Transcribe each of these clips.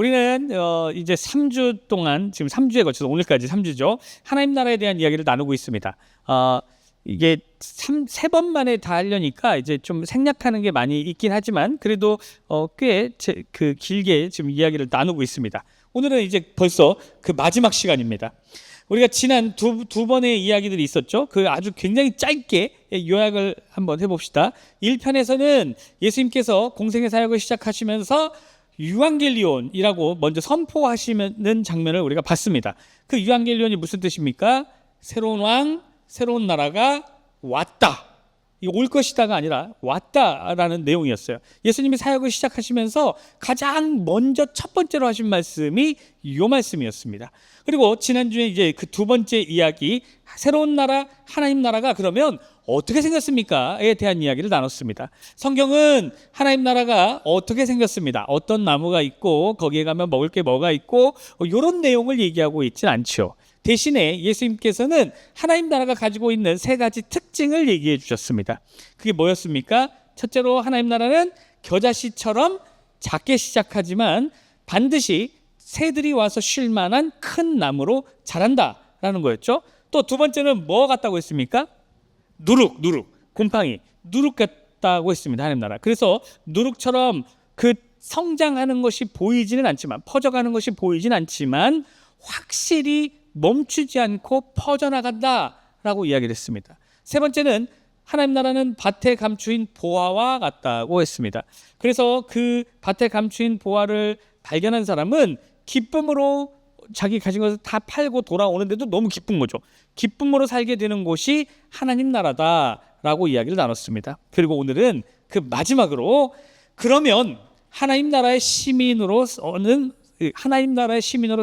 우리는 이제 3주 동안 지금 3주에 걸쳐서 오늘까지 3주죠. 하나님 나라에 대한 이야기를 나누고 있습니다. 이게 세 번 만에 다 하려니까 이제 좀 생략하는 게 많이 있긴 하지만 그래도 꽤 길게 지금 이야기를 나누고 있습니다. 오늘은 이제 벌써 그 마지막 시간입니다. 우리가 지난 두 번의 이야기들이 있었죠. 그 아주 굉장히 짧게 요약을 한번 해봅시다. 1편에서는 예수님께서 공생의 사역을 시작하시면서 유앙겔리온이라고 먼저 선포하시는 장면을 우리가 봤습니다. 그 유앙겔리온이 무슨 뜻입니까? 새로운 왕, 새로운 나라가 왔다. 이 올 것이다가 아니라 왔다라는 내용이었어요. 예수님이 사역을 시작하시면서 가장 먼저 첫 번째로 하신 말씀이 이 말씀이었습니다. 그리고 지난주에 이제 그 두 번째 이야기, 새로운 나라, 하나님 나라가 그러면 어떻게 생겼습니까?에 대한 이야기를 나눴습니다. 성경은 하나님 나라가 어떻게 생겼습니다. 어떤 나무가 있고 거기에 가면 먹을 게 뭐가 있고 이런 내용을 얘기하고 있진 않죠. 대신에 예수님께서는 하나님 나라가 가지고 있는 세 가지 특징을 얘기해 주셨습니다. 그게 뭐였습니까? 첫째로 하나님 나라는 겨자씨처럼 작게 시작하지만 반드시 새들이 와서 쉴 만한 큰 나무로 자란다라는 거였죠. 또 두 번째는 뭐 같다고 했습니까? 누룩, 곰팡이, 누룩 같다고 했습니다. 하나님 나라. 그래서 누룩처럼 그 성장하는 것이 보이지는 않지만, 퍼져가는 것이 보이진 않지만 확실히 멈추지 않고 퍼져나간다라고 이야기를 했습니다. 세 번째는 하나님 나라는 밭에 감추인 보화와 같다고 했습니다. 그래서 그 밭에 감추인 보화를 발견한 사람은 기쁨으로 자기 가진 것을 다 팔고 돌아오는데도 너무 기쁜 거죠. 기쁨으로 살게 되는 곳이 하나님 나라다라고 이야기를 나눴습니다. 그리고 오늘은 그 마지막으로 그러면 하나님 나라의 시민으로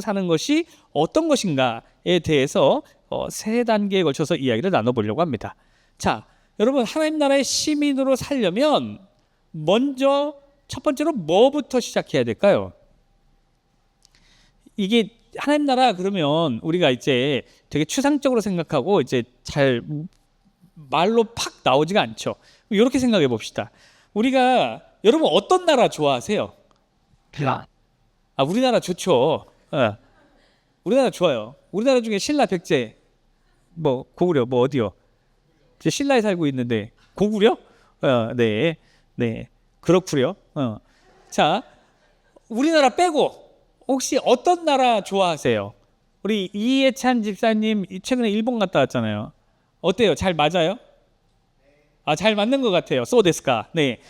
사는 것이 어떤 것인가에 대해서 세 단계에 걸쳐서 이야기를 나눠보려고 합니다. 자, 여러분 하나님 나라의 시민으로 살려면 먼저 첫 번째로 뭐부터 시작해야 될까요? 이게 하나님 나라 그러면 우리가 이제 되게 추상적으로 생각하고 이제 잘 말로 팍 나오지가 않죠. 이렇게 생각해 봅시다. 우리가 여러분 어떤 나라 좋아하세요? 우리나라 좋죠. 우리나라 좋아요. 우리나라 중에 신라, 백제, 뭐 고구려, 뭐 어디요? 제 신라에 살고 있는데 고구려? 네, 그렇구려. 자, 우리나라 빼고 혹시 어떤 나라 좋아하세요? 우리 이해찬 집사님 최근에 일본 갔다 왔잖아요. 어때요? 잘 맞아요? 잘 맞는 것 같아요. 소데스까? 네.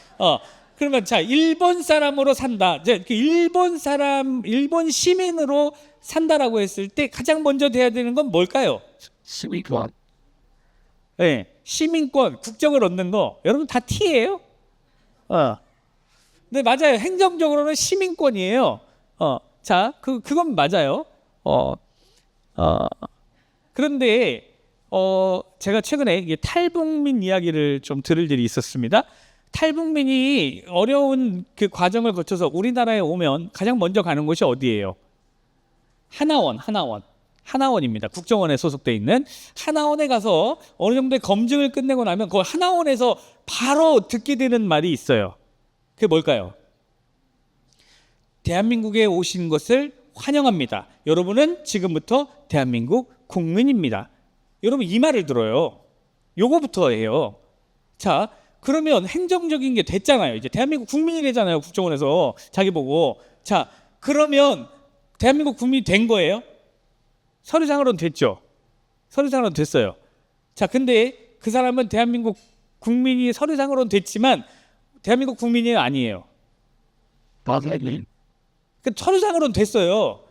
그러면 자, 일본 사람으로 산다. 이제 일본 시민으로 산다라고 했을 때 가장 먼저 돼야 되는 건 뭘까요? 시민권. 네, 시민권, 국적을 얻는 거. 여러분 다 T예요? 네, 맞아요. 행정적으로는 시민권이에요. 자, 그건 맞아요. 그런데 제가 최근에 탈북민 이야기를 좀 들을 일이 있었습니다. 탈북민이 어려운 그 과정을 거쳐서 우리나라에 오면 가장 먼저 가는 곳이 어디예요? 하나원입니다. 국정원에 소속돼 있는 하나원에 가서 어느 정도의 검증을 끝내고 나면 그 하나원에서 바로 듣게 되는 말이 있어요. 그게 뭘까요? 대한민국에 오신 것을 환영합니다. 여러분은 지금부터 대한민국 국민입니다. 여러분 이 말을 들어요. 요거부터 해요. 자, 그러면 행정적인 게 됐잖아요. 이제 대한민국 국민이 되잖아요. 국정원에서 자기 보고. 자, 그러면 대한민국 국민이 된 거예요? 서류상으로는 됐죠. 서류상으로는 됐어요. 자, 근데 그 사람은 대한민국 국민이 서류상으로는 됐지만 대한민국 국민이 아니에요. 서류상으로는 됐어요.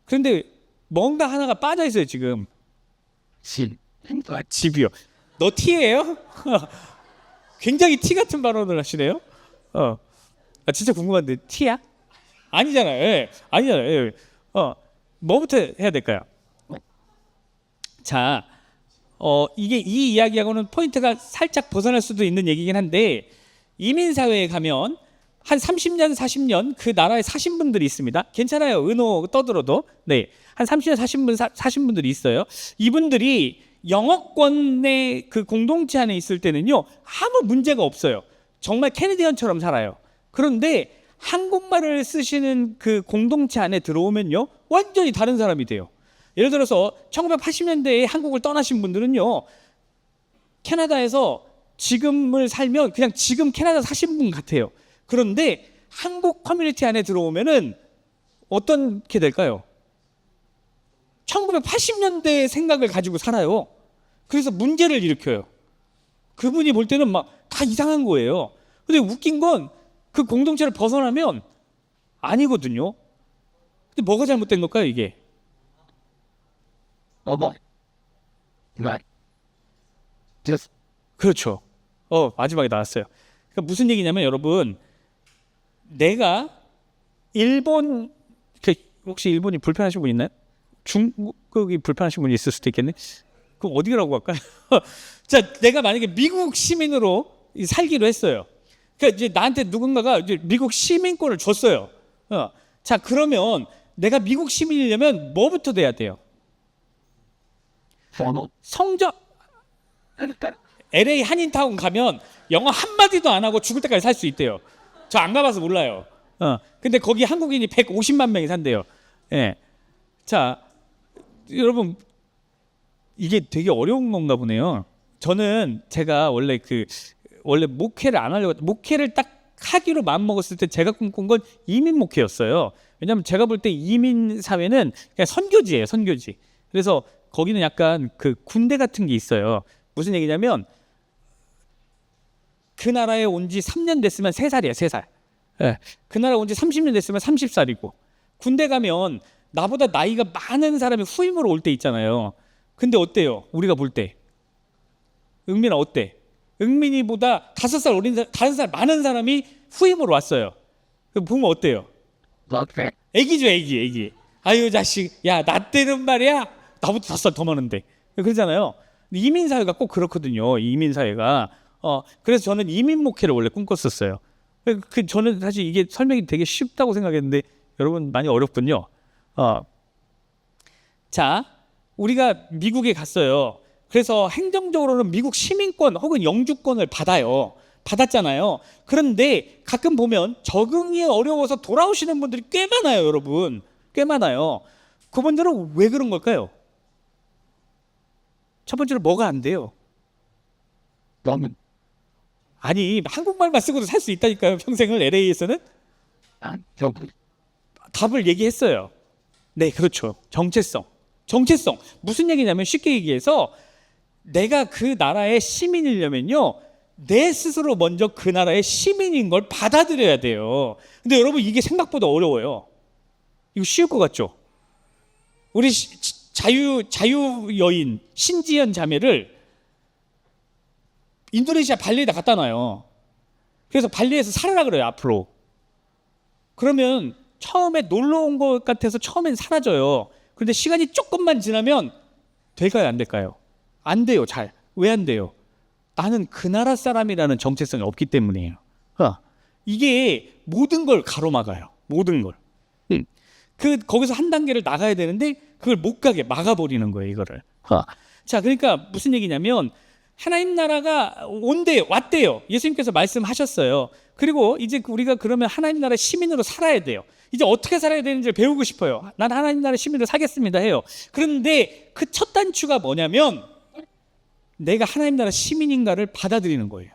그런데 뭔가 하나가 빠져 있어요. 지금 집이요. 너 T예요? 굉장히 T 같은 발언을 하시네요. 진짜 궁금한데 T야? 아니잖아요. 예. 아니잖아요. 예. 뭐부터 해야 될까요? 자, 이게 이 이야기하고는 포인트가 살짝 벗어날 수도 있는 얘기긴 한데 이민사회에 가면 한 30년, 40년 그 나라에 사신 분들이 있습니다. 괜찮아요. 은호 떠들어도. 네. 한 30년, 사신 분들이 있어요. 이분들이 영어권의 그 공동체 안에 있을 때는요, 아무 문제가 없어요. 정말 캐네디언처럼 살아요. 그런데 한국말을 쓰시는 그 공동체 안에 들어오면요, 완전히 다른 사람이 돼요. 예를 들어서 1980년대에 한국을 떠나신 분들은요, 캐나다에서 지금을 살면 그냥 지금 캐나다 사신 분 같아요. 그런데 한국 커뮤니티 안에 들어오면은 어떻게 될까요? 1980년대의 생각을 가지고 살아요. 그래서 문제를 일으켜요. 그분이 볼 때는 막 다 이상한 거예요. 근데 웃긴 건 그 공동체를 벗어나면 아니거든요. 근데 뭐가 잘못된 걸까요, 이게? 그렇죠. 마지막에 나왔어요. 그러니까 무슨 얘기냐면 여러분, 내가 일본, 혹시 일본이 불편하신 분 있나요? 중국이 불편하신 분이 있을 수도 있겠네. 그럼 어디라고 할까요? 자, 내가 만약에 미국 시민으로 살기로 했어요. 그러니까 이제 나한테 누군가가 이제 미국 시민권을 줬어요. 자, 그러면 내가 미국 시민이려면 뭐부터 돼야 돼요? 성적. LA 한인타운 가면 영어 한마디도 안 하고 죽을 때까지 살 수 있대요. 저 안 가봐서 몰라요. 근데 거기 한국인이 150만 명이 산대요. 예. 자, 여러분, 이게 되게 어려운 건가 보네요. 저는 제가 원래 목회를 안 하려고, 목회를 딱 하기로 마음먹었을 때 제가 꿈꾼 건 이민 목회였어요. 왜냐하면 제가 볼 때 이민 사회는 그냥 선교지예요, 선교지. 그래서 거기는 약간 그 군대 같은 게 있어요. 무슨 얘기냐면 그 나라에 온 지 3년 됐으면 3살이에요, 3살. 예. 그 나라에 온 지 30년 됐으면 30살이고, 군대 가면 나보다 나이가 많은 사람이 후임으로 올 때 있잖아요. 근데 어때요? 우리가 볼 때. 응민아 어때? 응민이보다 5살 어린 5살 많은 사람이 후임으로 왔어요. 보면 어때요? 애기죠, 애기. 아유 자식, 야 나 때는 말이야 나보다 5살 더 많은데. 그러잖아요. 이민 사회가 꼭 그렇거든요. 이민 사회가. 그래서 저는 이민 목회를 원래 꿈꿨었어요. 저는 사실 이게 설명이 되게 쉽다고 생각했는데 여러분 많이 어렵군요. 자, 우리가 미국에 갔어요. 그래서 행정적으로는 미국 시민권 혹은 영주권을 받았잖아요. 그런데 가끔 보면 적응이 어려워서 돌아오시는 분들이 꽤 많아요, 여러분. 꽤 많아요. 그분들은 왜 그런 걸까요? 첫 번째로 뭐가 안 돼요? 아니, 한국말만 쓰고도 살 수 있다니까요, 평생을 LA에서는. 답을 얘기했어요. 네, 그렇죠. 정체성. 무슨 얘기냐면 쉽게 얘기해서 내가 그 나라의 시민이려면요, 내 스스로 먼저 그 나라의 시민인 걸 받아들여야 돼요. 근데 여러분 이게 생각보다 어려워요. 이거 쉬울 것 같죠? 우리 자유 여인 신지연 자매를 인도네시아 발리에다 갖다 놔요. 그래서 발리에서 살아라 그래요, 앞으로. 그러면 처음에 놀러 온 것 같아서 처음엔 사라져요. 그런데 시간이 조금만 지나면 될까요, 안 될까요? 안 돼요, 잘. 왜 안 돼요? 나는 그 나라 사람이라는 정체성이 없기 때문이에요. 이게 모든 걸 가로막아요. 모든 걸. 거기서 한 단계를 나가야 되는데 그걸 못 가게 막아버리는 거예요, 이거를. 자, 그러니까 무슨 얘기냐면 하나님 나라가 왔대요. 예수님께서 말씀하셨어요. 그리고 이제 우리가 그러면 하나님 나라의 시민으로 살아야 돼요. 이제 어떻게 살아야 되는지를 배우고 싶어요. 난 하나님 나라의 시민으로 살겠습니다 해요. 그런데 그 첫 단추가 뭐냐면 내가 하나님 나라 시민인가를 받아들이는 거예요.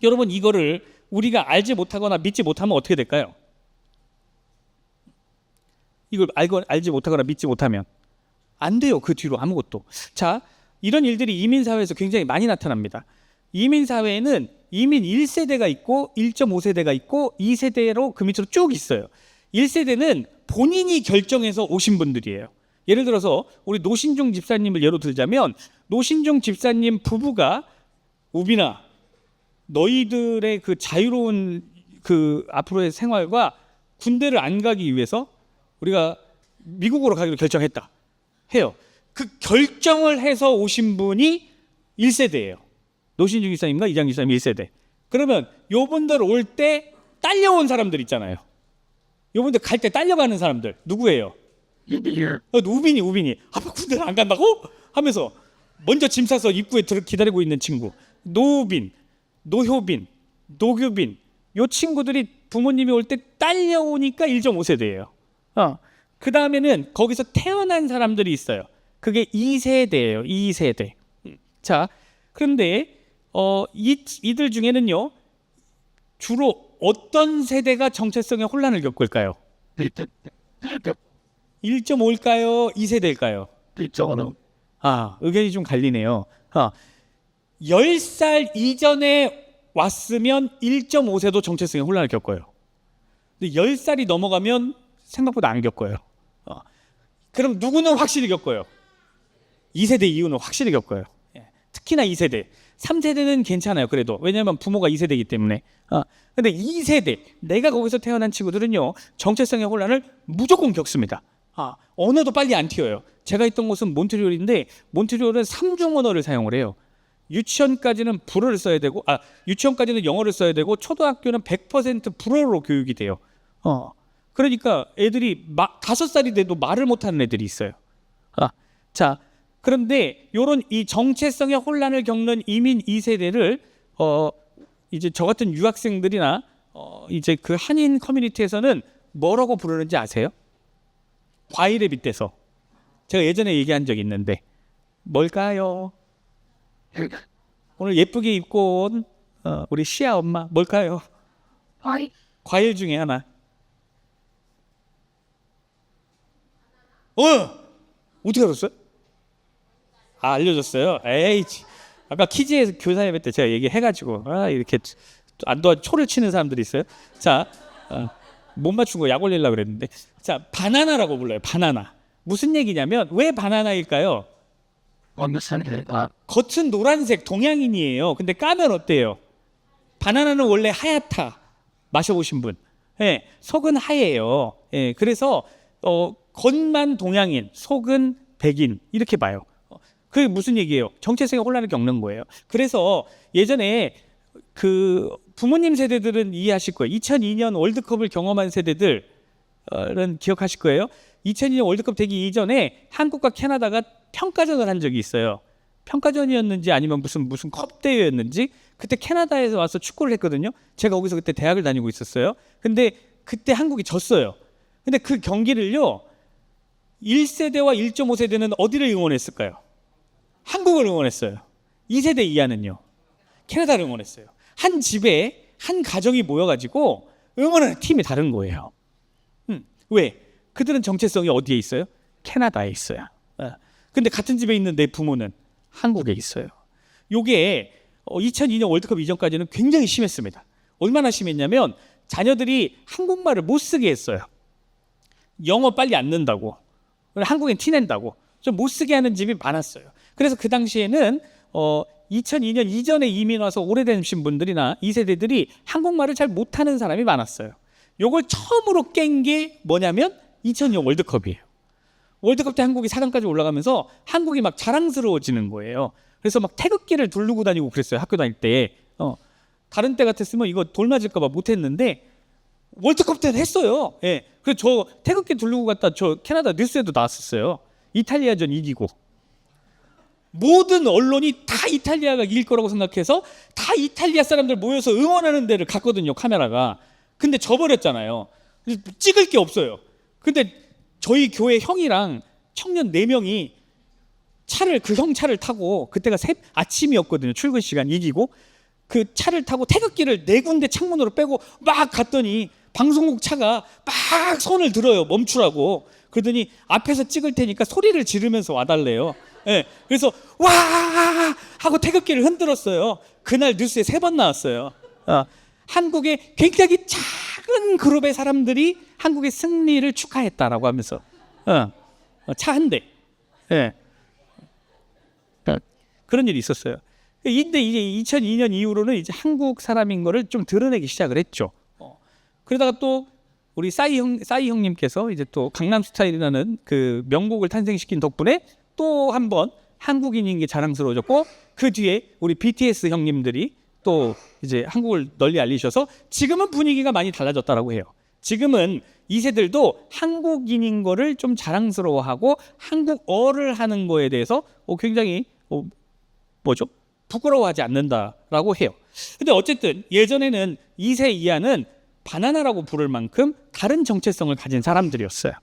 여러분, 이거를 우리가 알지 못하거나 믿지 못하면 어떻게 될까요? 이걸 알지 못하거나 믿지 못하면 안 돼요. 그 뒤로 아무것도. 자, 이런 일들이 이민사회에서 굉장히 많이 나타납니다. 이민사회에는 이민 1세대가 있고 1.5세대가 있고 2세대로 그 밑으로 쭉 있어요. 1세대는 본인이 결정해서 오신 분들이에요. 예를 들어서 우리 노신중 집사님을 예로 들자면 노신중 집사님 부부가 우빈아, 너희들의 그 자유로운 그 앞으로의 생활과 군대를 안 가기 위해서 우리가 미국으로 가기로 결정했다 해요. 그 결정을 해서 오신 분이 1세대예요. 노신중 집사님과 이장 집사님 1세대. 그러면 요분들 올 때 딸려온 사람들 있잖아요. 요분들 갈 때 딸려가는 사람들 누구예요? 우빈이 아빠 군대를 안 간다고? 하면서 먼저 짐 싸서 입구에 기다리고 있는 친구 노우빈, 노효빈, 노규빈, 요 친구들이 부모님이 올 때 딸려오니까 1.5세대예요. 그 다음에는 거기서 태어난 사람들이 있어요. 그게 2세대예요. 2세대. 자, 그런데 이들 중에는요, 주로 어떤 세대가 정체성의 혼란을 겪을까요? 1.5일까요? 2세대일까요? 1.5는 의견이 좀 갈리네요. 10살 이전에 왔으면 1.5세도 정체성의 혼란을 겪어요. 근데 10살이 넘어가면 생각보다 안 겪어요. 그럼 누구는 확실히 겪어요? 2세대 이후는 확실히 겪어요. 특히나 2세대. 3세대는 괜찮아요. 그래도. 왜냐하면 부모가 2세대이기 때문에. 근데 2세대, 내가 거기서 태어난 친구들은요, 정체성의 혼란을 무조건 겪습니다. 언어도 빨리 안 튀어요. 제가 있던 곳은 몬트리올인데, 몬트리올은 3중 언어를 사용을 해요. 유치원까지는 불어를 써야 되고, 유치원까지는 영어를 써야 되고, 초등학교는 100% 불어로 교육이 돼요. 그러니까 애들이 5살이 돼도 말을 못하는 애들이 있어요. 자, 그런데 요런 이 정체성의 혼란을 겪는 이민 2세대를 이제 저 같은 유학생들이나 이제 그 한인 커뮤니티에서는 뭐라고 부르는지 아세요? 과일에 빗대서. 제가 예전에 얘기한 적이 있는데 뭘까요? 오늘 예쁘게 입고 온 우리 시아 엄마 뭘까요? 과일 중에 하나. 어떻게 알았어요? 알려줬어요. 에이, 아까 키즈에서 교사예배 때 제가 얘기해가지고 이렇게 안 도와 초를 치는 사람들이 있어요. 자, 못 맞춘 거 약 올리려고 그랬는데, 자, 바나나라고 불러요. 바나나. 무슨 얘기냐면 왜 바나나일까요? 겉은 노란색 동양인이에요. 근데 까면 어때요? 바나나는 원래 하얗다. 마셔보신 분. 속은 하얘요. 그래서 겉만 동양인, 속은 백인 이렇게 봐요. 그게 무슨 얘기예요? 정체성의 혼란을 겪는 거예요. 그래서 예전에 그 부모님 세대들은 이해하실 거예요. 2002년 월드컵을 경험한 세대들은 기억하실 거예요. 2002년 월드컵 되기 이전에 한국과 캐나다가 평가전을 한 적이 있어요. 평가전이었는지 아니면 무슨 컵 대회였는지 그때 캐나다에서 와서 축구를 했거든요. 제가 거기서 그때 대학을 다니고 있었어요. 근데 그때 한국이 졌어요. 근데 그 경기를요, 1세대와 1.5세대는 어디를 응원했을까요? 한국을 응원했어요. 2세대 이하는요, 캐나다를 응원했어요. 한 집에 한 가정이 모여가지고 응원하는 팀이 다른 거예요. 왜? 그들은 정체성이 어디에 있어요? 캐나다에 있어요. 근데 같은 집에 있는 내 부모는 한국에 있어요. 요게 2002년 월드컵 이전까지는 굉장히 심했습니다. 얼마나 심했냐면 자녀들이 한국말을 못 쓰게 했어요. 영어 빨리 안 는다고, 한국인 티낸다고 좀 못 쓰게 하는 집이 많았어요. 그래서 그 당시에는 2002년 이전에 이민 와서 오래되신 분들이나 2세대들이 한국말을 잘 못하는 사람이 많았어요. 요걸 처음으로 깬 게 뭐냐면 2002년 월드컵이에요. 월드컵 때 한국이 4강까지 올라가면서 한국이 막 자랑스러워지는 거예요. 그래서 막 태극기를 두르고 다니고 그랬어요. 학교 다닐 때. 다른 때 같았으면 이거 돌 맞을까 봐 못했는데 월드컵 때는 했어요. 그래서 저 태극기 두르고 갔다 저 캐나다 뉴스에도 나왔었어요. 이탈리아전 이기고. 모든 언론이 다 이탈리아가 이길 거라고 생각해서 다 이탈리아 사람들 모여서 응원하는 데를 갔거든요, 카메라가. 근데 져버렸잖아요. 찍을 게 없어요. 근데 저희 교회 형이랑 청년 4명이 그 형 차를 타고, 그때가 아침이었거든요, 출근 시간 이기고, 그 차를 타고 태극기를 4군데 창문으로 빼고 막 갔더니 방송국 차가 막 손을 들어요, 멈추라고. 그러더니 앞에서 찍을 테니까 소리를 지르면서 와달래요. 그래서 와 하고 태극기를 흔들었어요. 그날 뉴스에 3번 나왔어요. 한국의 굉장히 작은 그룹의 사람들이 한국의 승리를 축하했다라고 하면서 차 한 대. 그런 일이 있었어요. 근데 이제 2002년 이후로는 이제 한국 사람인 거를 좀 드러내기 시작을 했죠. 그러다가 또 우리 싸이 형님께서 이제 또 강남 스타일이라는 그 명곡을 탄생시킨 덕분에 또 한 번 한국인인 게 자랑스러워졌고, 그 뒤에 우리 BTS 형님들이 또 이제 한국을 널리 알리셔서 지금은 분위기가 많이 달라졌다라고 해요. 지금은 2세들도 한국인인 거를 좀 자랑스러워하고 한국어를 하는 거에 대해서 굉장히 부끄러워하지 않는다라고 해요. 근데 어쨌든 예전에는 2세 이하는 바나나라고 부를 만큼 다른 정체성을 가진 사람들이었어요.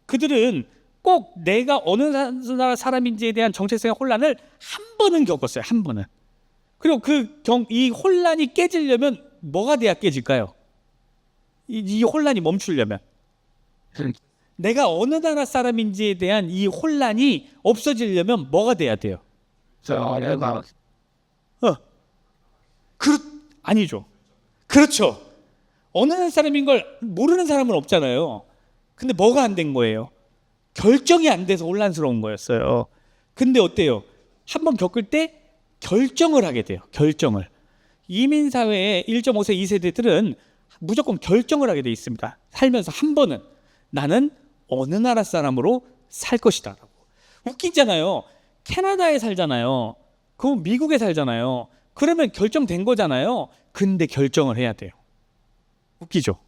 그들은 꼭 내가 어느 나라 사람인지에 대한 정체성의 혼란을 한 번은 겪었어요. 한 번은. 그리고 이 혼란이 깨지려면 뭐가 돼야 깨질까요? 이 혼란이 멈추려면 내가 어느 나라 사람인지에 대한 이 혼란이 없어지려면 뭐가 돼야 돼요? 아니죠. 그렇죠. 어느 나라 사람인 걸 모르는 사람은 없잖아요. 근데 뭐가 안 된 거예요? 결정이 안 돼서 혼란스러운 거였어요. 근데 어때요? 한번 겪을 때 결정을 하게 돼요. 결정을. 이민사회의 1.5세, 2세대들은 무조건 결정을 하게 돼 있습니다. 살면서 한 번은 나는 어느 나라 사람으로 살 것이다. 웃기잖아요. 캐나다에 살잖아요. 그럼 미국에 살잖아요. 그러면 결정된 거잖아요. 근데 결정을 해야 돼요. 웃기죠?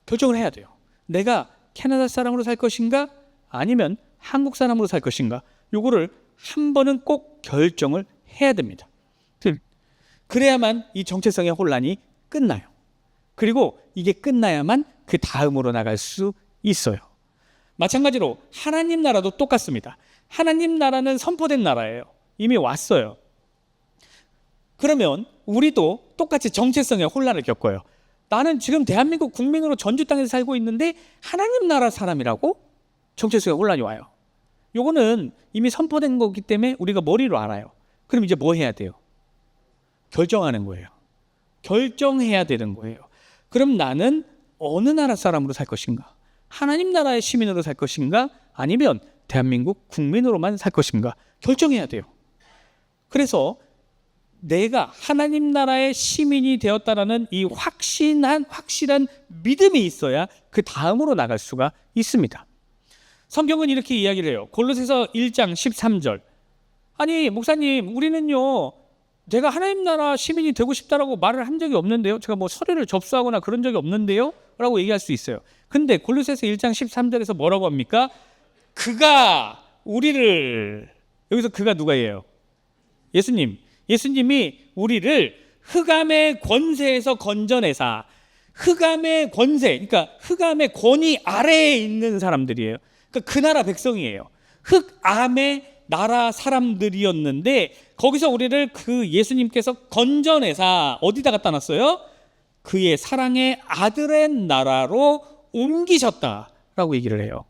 결정을 해야 돼요. 내가 캐나다 사람으로 살 것인가? 아니면 한국 사람으로 살 것인가? 요거를 한 번은 꼭 결정을 해야 됩니다. 그래야만 이 정체성의 혼란이 끝나요. 그리고 이게 끝나야만 그 다음으로 나갈 수 있어요. 마찬가지로 하나님 나라도 똑같습니다. 하나님 나라는 선포된 나라예요. 이미 왔어요. 그러면 우리도 똑같이 정체성의 혼란을 겪어요. 나는 지금 대한민국 국민으로 전주 땅에서 살고 있는데 하나님 나라 사람이라고? 정체성의 혼란이 와요. 요거는 이미 선포된 거기 때문에 우리가 머리로 알아요. 그럼 이제 뭐 해야 돼요? 결정하는 거예요. 결정해야 되는 거예요. 그럼 나는 어느 나라 사람으로 살 것인가? 하나님 나라의 시민으로 살 것인가? 아니면 대한민국 국민으로만 살 것인가? 결정해야 돼요. 그래서 내가 하나님 나라의 시민이 되었다라는 이 확실한 믿음이 있어야 그 다음으로 나갈 수가 있습니다. 성경은 이렇게 이야기를 해요. 골로새서 1장 13절. 아니 목사님, 우리는요 제가 하나님 나라 시민이 되고 싶다라고 말을 한 적이 없는데요. 제가 뭐 서류를 접수하거나 그런 적이 없는데요 라고 얘기할 수 있어요. 근데 골로새서 1장 13절에서 뭐라고 합니까? 그가 우리를, 여기서 그가 누가예요? 예수님이 우리를 흑암의 권세에서 건져내사, 흑암의 권세, 그러니까 흑암의 권위 아래에 있는 사람들이에요. 그러니까 그 나라 백성이에요. 흑암의 나라 사람들이었는데 거기서 우리를 그 예수님께서 건져내사 어디다 갖다 놨어요? 그의 사랑의 아들의 나라로 옮기셨다라고 얘기를 해요.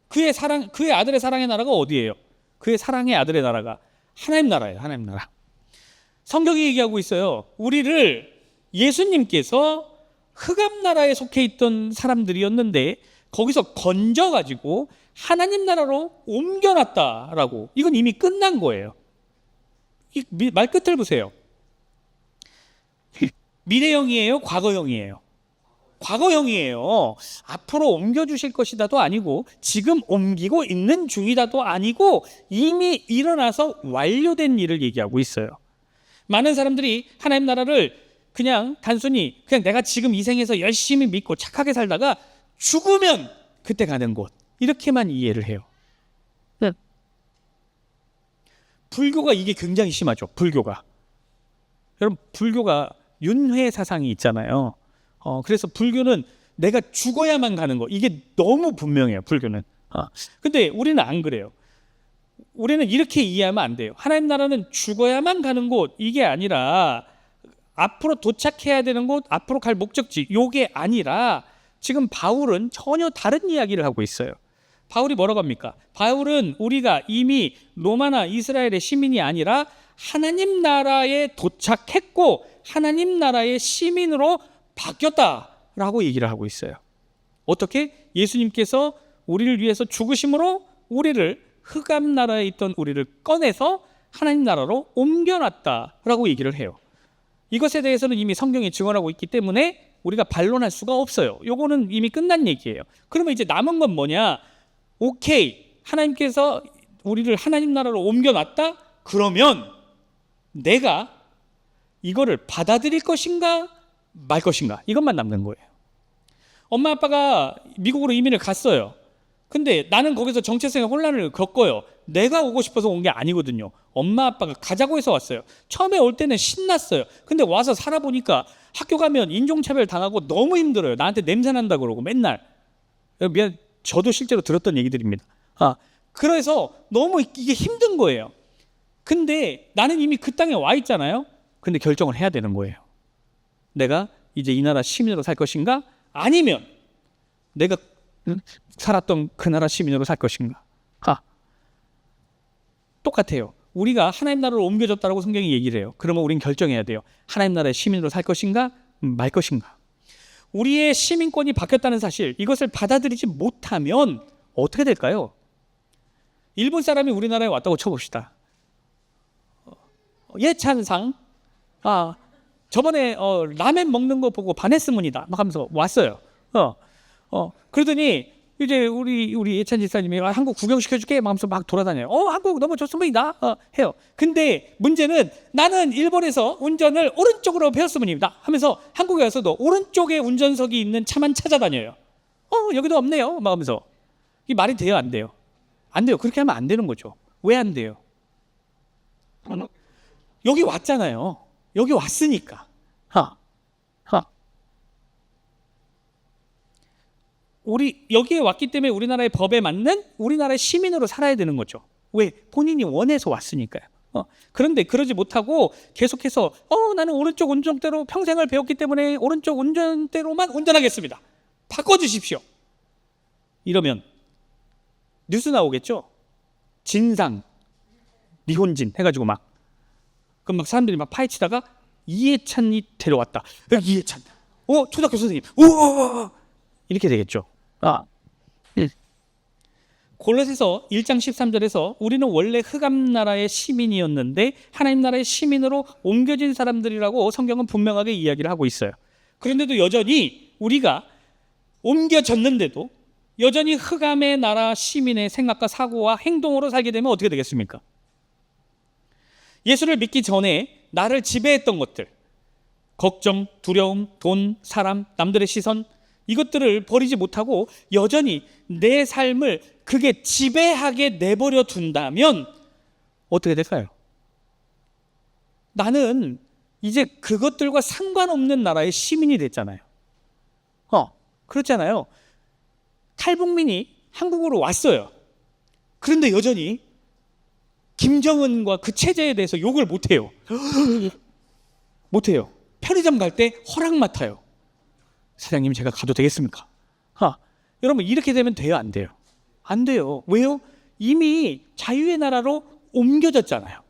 그의 아들의 사랑의 나라가 어디예요? 그의 사랑의 아들의 나라가 하나님 나라예요. 하나님 나라. 성경이 얘기하고 있어요. 우리를 예수님께서 흑암 나라에 속해 있던 사람들이었는데 거기서 건져가지고 하나님 나라로 옮겨놨다라고. 이건 이미 끝난 거예요. 이 말 끝을 보세요. 미래형이에요? 과거형이에요? 과거형이에요. 앞으로 옮겨주실 것이다도 아니고 지금 옮기고 있는 중이다도 아니고 이미 일어나서 완료된 일을 얘기하고 있어요. 많은 사람들이 하나님 나라를 그냥 단순히 그냥 내가 지금 이 생에서 열심히 믿고 착하게 살다가 죽으면 그때 가는 곳, 이렇게만 이해를 해요. 불교가 이게 굉장히 심하죠. 불교가. 여러분, 불교가 윤회 사상이 있잖아요. 그래서 불교는 내가 죽어야만 가는 거, 이게 너무 분명해요. 불교는. 근데 우리는 안 그래요. 우리는 이렇게 이해하면 안 돼요. 하나님 나라는 죽어야만 가는 곳, 이게 아니라 앞으로 도착해야 되는 곳, 앞으로 갈 목적지, 요게 아니라 지금 바울은 전혀 다른 이야기를 하고 있어요. 바울이 뭐라고 합니까? 바울은 우리가 이미 로마나 이스라엘의 시민이 아니라 하나님 나라에 도착했고 하나님 나라의 시민으로 바뀌었다라고 얘기를 하고 있어요. 어떻게? 예수님께서 우리를 위해서 죽으심으로 우리를 흑암 나라에 있던 우리를 꺼내서 하나님 나라로 옮겨놨다라고 얘기를 해요. 이것에 대해서는 이미 성경이 증언하고 있기 때문에 우리가 반론할 수가 없어요. 요거는 이미 끝난 얘기예요. 그러면 이제 남은 건 뭐냐? 오케이, 하나님께서 우리를 하나님 나라로 옮겨놨다? 그러면 내가 이거를 받아들일 것인가 말 것인가, 이것만 남는 거예요. 엄마 아빠가 미국으로 이민을 갔어요. 근데 나는 거기서 정체성의 혼란을 겪어요. 내가 오고 싶어서 온 게 아니거든요. 엄마 아빠가 가자고 해서 왔어요. 처음에 올 때는 신났어요. 근데 와서 살아보니까 학교 가면 인종차별 당하고 너무 힘들어요. 나한테 냄새 난다 그러고 맨날. 미안, 저도 실제로 들었던 얘기들입니다. 그래서 너무 이게 힘든 거예요. 근데 나는 이미 그 땅에 와 있잖아요. 근데 결정을 해야 되는 거예요. 내가 이제 이 나라 시민으로 살 것인가? 아니면 내가 살았던 그 나라 시민으로 살 것인가? 똑같아요. 우리가 하나님 나라로 옮겨졌다고 성경이 얘기를 해요. 그러면 우린 결정해야 돼요. 하나님 나라의 시민으로 살 것인가? 말 것인가? 우리의 시민권이 바뀌었다는 사실, 이것을 받아들이지 못하면 어떻게 될까요? 일본 사람이 우리나라에 왔다고 쳐봅시다. 예찬상, 저번에 라멘 먹는 거 보고 반했습니다. 막 하면서 왔어요. 그러더니 이제 우리 예찬 지사님이 한국 구경시켜줄게 막 하면서 막 돌아다녀요. 한국 너무 좋습니다. 해요. 근데 문제는 나는 일본에서 운전을 오른쪽으로 배웠습니다 하면서 한국에 와서도 오른쪽에 운전석이 있는 차만 찾아다녀요. 여기도 없네요 막 하면서. 이 말이 돼요 안 돼요? 안 돼요. 그렇게 하면 안 되는 거죠. 왜 안 돼요? 여기 왔잖아요. 여기 왔으니까. 우리 여기에 왔기 때문에 우리나라의 법에 맞는 우리나라의 시민으로 살아야 되는 거죠. 왜? 본인이 원해서 왔으니까요. 그런데 그러지 못하고 계속해서 나는 오른쪽 운전대로 평생을 배웠기 때문에 오른쪽 운전대로만 운전하겠습니다. 바꿔주십시오. 이러면 뉴스 나오겠죠. 진상, 니혼진 해가지고 그럼 막 사람들이 막 파헤치다가 이해찬이 데려왔다. 이해찬. 초등학교 선생님. 우와! 이렇게 되겠죠. 골로새서 1장 13절에서 우리는 원래 흑암 나라의 시민이었는데 하나님 나라의 시민으로 옮겨진 사람들이라고 성경은 분명하게 이야기를 하고 있어요. 그런데도 여전히 우리가 옮겨졌는데도 여전히 흑암의 나라 시민의 생각과 사고와 행동으로 살게 되면 어떻게 되겠습니까? 예수를 믿기 전에 나를 지배했던 것들, 걱정, 두려움, 돈, 사람, 남들의 시선, 이것들을 버리지 못하고 여전히 내 삶을 그게 지배하게 내버려 둔다면 어떻게 될까요? 나는 이제 그것들과 상관없는 나라의 시민이 됐잖아요. 그렇잖아요. 탈북민이 한국으로 왔어요. 그런데 여전히 김정은과 그 체제에 대해서 욕을 못해요. 못해요. 편의점 갈 때 허락 맡아요. 사장님 제가 가도 되겠습니까? 여러분 이렇게 되면 돼요 안 돼요? 안 돼요. 왜요? 이미 자유의 나라로 옮겨졌잖아요.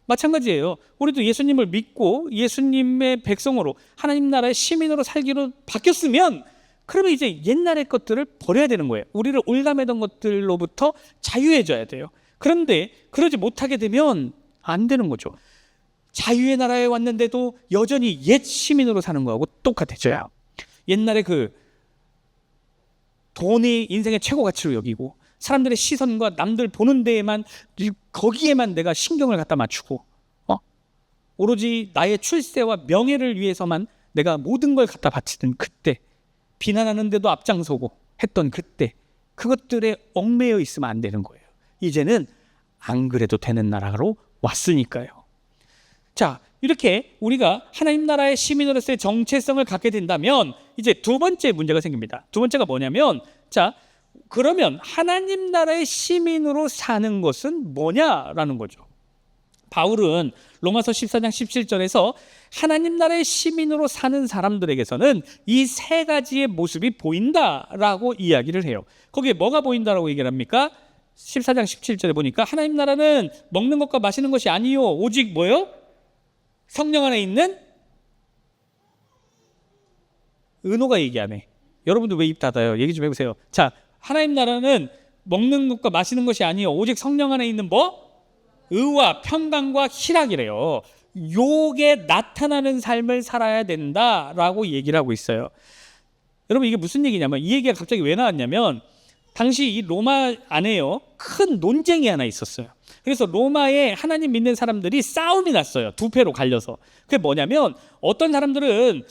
마찬가지예요. 우리도 예수님을 믿고 예수님의 백성으로 하나님 나라의 시민으로 살기로 바뀌었으면 그러면 이제 옛날의 것들을 버려야 되는 거예요. 우리를 올가매던 것들로부터 자유해져야 돼요. 그런데 그러지 못하게 되면 안 되는 거죠. 자유의 나라에 왔는데도 여전히 옛 시민으로 사는 거하고 똑같아져요. 옛날에 그 돈이 인생의 최고 가치로 여기고 사람들의 시선과 남들 보는 데에만 거기에만 내가 신경을 갖다 맞추고 오로지 나의 출세와 명예를 위해서만 내가 모든 걸 갖다 바치던 그때, 비난하는데도 앞장서고 했던 그때, 그것들에 얽매여 있으면 안 되는 거예요. 이제는 안 그래도 되는 나라로 왔으니까요. 자, 이렇게 우리가 하나님 나라의 시민으로서의 정체성을 갖게 된다면 이제 두 번째 문제가 생깁니다. 두 번째가 뭐냐면, 자, 그러면 하나님 나라의 시민으로 사는 것은 뭐냐라는 거죠. 바울은 로마서 14장 17절에서 하나님 나라의 시민으로 사는 사람들에게서는 이 세 가지의 모습이 보인다라고 이야기를 해요. 거기에 뭐가 보인다라고 얘기를 합니까? 14장 17절에 보니까 하나님 나라는 먹는 것과 마시는 것이 아니요 오직 뭐요? 성령 안에 있는 은호가 얘기하네. 여러분들 왜 입 닫아요? 얘기 좀 해보세요. 자, 하나님 나라는 먹는 것과 마시는 것이 아니요 오직 성령 안에 있는 뭐? 의와 평강과 희락이래요. 요게 나타나는 삶을 살아야 된다라고 얘기를 하고 있어요. 여러분 이게 무슨 얘기냐면, 이 얘기가 갑자기 왜 나왔냐면 당시 이 로마 안에요 큰 논쟁이 하나 있었어요. 그래서 로마에 하나님 믿는 사람들이 싸움이 났어요. 두 패로 갈려서. 그게 뭐냐면 어떤 사람들은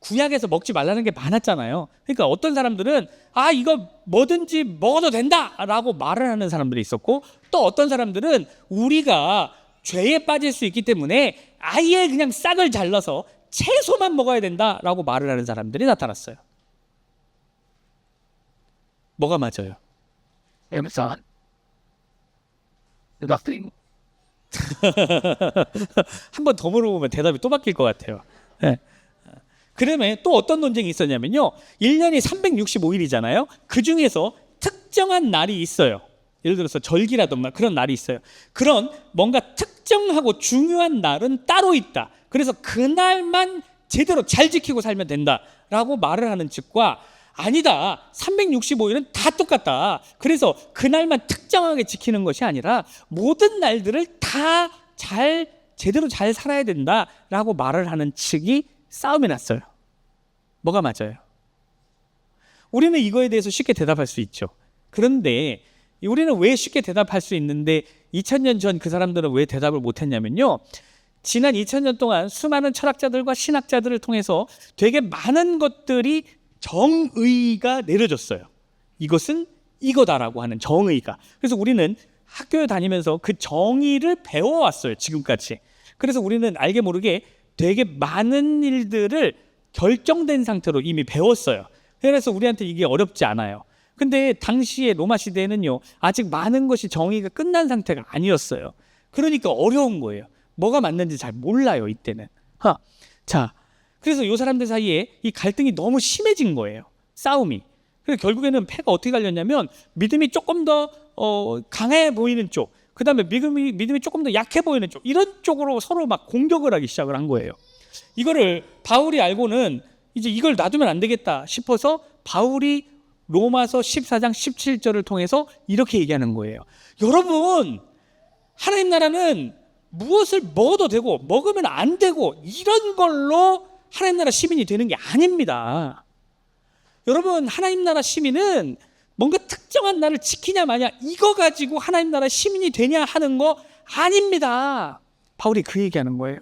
구약에서 먹지 말라는 게 많았잖아요. 그러니까 어떤 사람들은 이거 뭐든지 먹어도 된다라고 말을 하는 사람들이 있었고, 또 어떤 사람들은 우리가 죄에 빠질 수 있기 때문에 아예 그냥 싹을 잘라서 채소만 먹어야 된다라고 말을 하는 사람들이 나타났어요. 뭐가 맞아요? Amazon. Nothing. 한 번 더 물어보면 대답이 또 바뀔 것 같아요. 네. 그러면 또 어떤 논쟁이 있었냐면요, 1년이 365일이잖아요. 그 중에서 특정한 날이 있어요. 예를 들어서 절기라던가 그런 날이 있어요. 그런 뭔가 특정하고 중요한 날은 따로 있다. 그래서 그날만 제대로 잘 지키고 살면 된다라고 말을 하는 측과, 아니다, 365일은 다 똑같다, 그래서 그날만 특정하게 지키는 것이 아니라 모든 날들을 다 제대로 잘 살아야 된다라고 말을 하는 측이 싸움이 났어요. 뭐가 맞아요? 우리는 이거에 대해서 쉽게 대답할 수 있죠. 그런데 우리는 왜 쉽게 대답할 수 있는데 2000년 전 그 사람들은 왜 대답을 못했냐면요, 지난 2000년 동안 수많은 철학자들과 신학자들을 통해서 되게 많은 것들이 정의가 내려졌어요. 이것은 이거다라고 하는 정의가. 그래서 우리는 학교에 다니면서 그 정의를 배워왔어요, 지금까지. 그래서 우리는 알게 모르게 되게 많은 일들을 결정된 상태로 이미 배웠어요. 그래서 우리한테 이게 어렵지 않아요. 근데 당시에 로마 시대에는요, 아직 많은 것이 정의가 끝난 상태가 아니었어요. 그러니까 어려운 거예요. 뭐가 맞는지 잘 몰라요, 이때는. 자, 그래서 이 사람들 사이에 이 갈등이 너무 심해진 거예요, 싸움이. 그래서 결국에는 패가 어떻게 갈렸냐면, 믿음이 조금 더 강해 보이는 쪽, 그 다음에 믿음이 조금 더 약해 보이는 쪽, 이런 쪽으로 서로 막 공격을 하기 시작을 한 거예요. 이거를 바울이 알고는 이제 이걸 놔두면 안 되겠다 싶어서 바울이 로마서 14장 17절을 통해서 이렇게 얘기하는 거예요. 여러분, 하나님 나라는 무엇을 먹어도 되고 먹으면 안 되고 이런 걸로 하나님 나라 시민이 되는 게 아닙니다. 여러분, 하나님 나라 시민은 뭔가 특정한 날을 지키냐 마냐 이거 가지고 하나님 나라 시민이 되냐 하는 거 아닙니다. 바울이 그 얘기하는 거예요.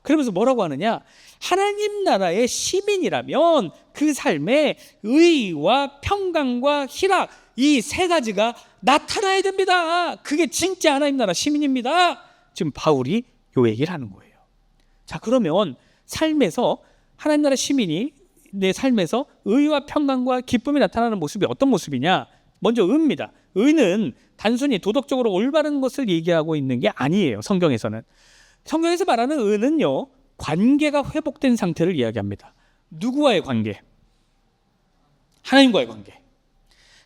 그러면서 뭐라고 하느냐, 하나님 나라의 시민이라면 그 삶에 의와 평강과 희락, 이 세 가지가 나타나야 됩니다. 그게 진짜 하나님 나라 시민입니다. 지금 바울이 요 얘기를 하는 거예요. 자, 그러면 삶에서 하나님 나라 시민이 내 삶에서 의와 평강과 기쁨이 나타나는 모습이 어떤 모습이냐? 먼저 의입니다. 의는 단순히 도덕적으로 올바른 것을 얘기하고 있는 게 아니에요. 성경에서는. 성경에서 말하는 의는요, 관계가 회복된 상태를 이야기합니다. 누구와의 관계? 하나님과의 관계.